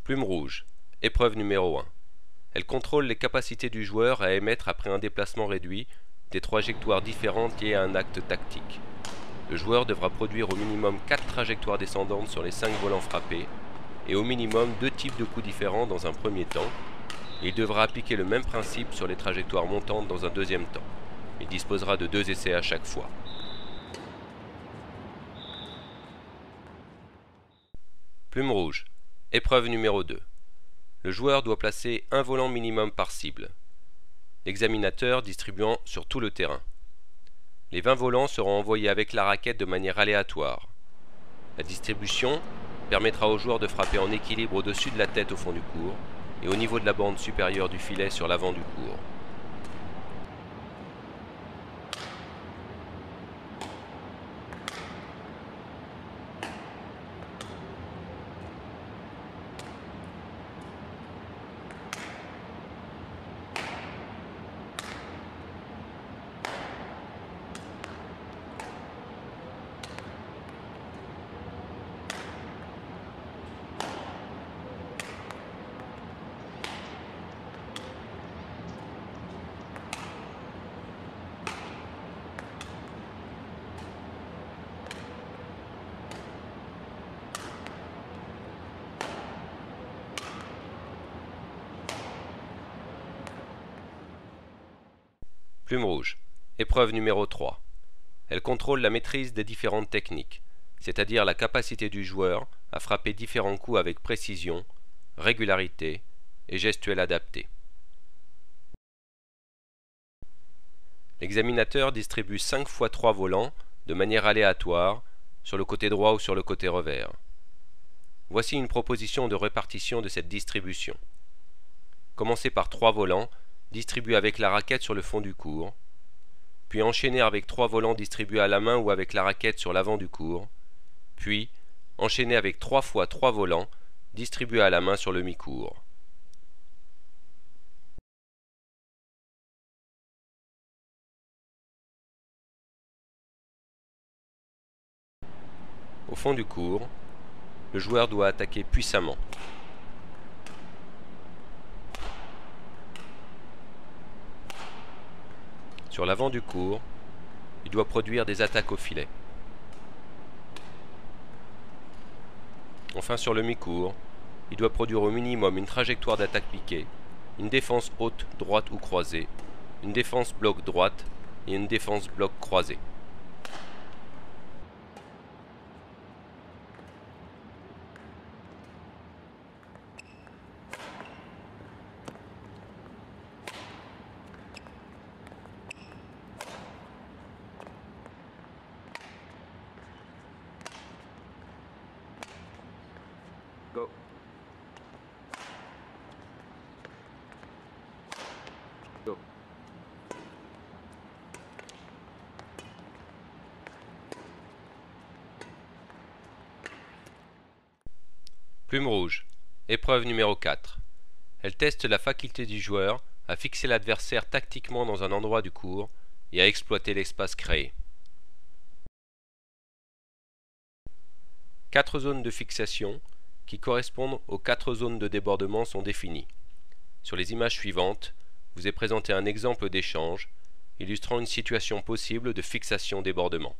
Plume rouge. Épreuve numéro 1. Elle contrôle les capacités du joueur à émettre après un déplacement réduit des trajectoires différentes liées à un acte tactique. Le joueur devra produire au minimum 4 trajectoires descendantes sur les 5 volants frappés et au minimum 2 types de coups différents dans un premier temps. Et il devra appliquer le même principe sur les trajectoires montantes dans un deuxième temps. Il disposera de 2 essais à chaque fois. Plume rouge. Épreuve numéro 2. Le joueur doit placer un volant minimum par cible, l'examinateur distribuant sur tout le terrain. Les 20 volants seront envoyés avec la raquette de manière aléatoire. La distribution permettra au joueur de frapper en équilibre au-dessus de la tête au fond du court et au niveau de la bande supérieure du filet sur l'avant du court. Plume rouge. Épreuve numéro 3. Elle contrôle la maîtrise des différentes techniques, c'est-à-dire la capacité du joueur à frapper différents coups avec précision, régularité et gestuelle adaptée. L'examinateur distribue 5 fois 3 volants de manière aléatoire sur le côté droit ou sur le côté revers. Voici une proposition de répartition de cette distribution. Commencez par 3 volants distribués avec la raquette sur le fond du court, puis enchaîner avec 3 volants distribués à la main ou avec la raquette sur l'avant du court, puis enchaîner avec 3 fois 3 volants distribués à la main sur le mi-court. Au fond du court, le joueur doit attaquer puissamment. Sur l'avant du court, il doit produire des attaques au filet. Enfin, sur le mi-court, il doit produire au minimum une trajectoire d'attaque piquée, une défense haute, droite ou croisée, une défense bloc droite et une défense bloc croisée. Go. Go. Plume rouge. Épreuve numéro 4. Elle teste la faculté du joueur à fixer l'adversaire tactiquement dans un endroit du court et à exploiter l'espace créé. 4 zones de fixation qui correspondent aux 4 zones de débordement sont définies. Sur les images suivantes, vous est présenté un exemple d'échange illustrant une situation possible de fixation débordement.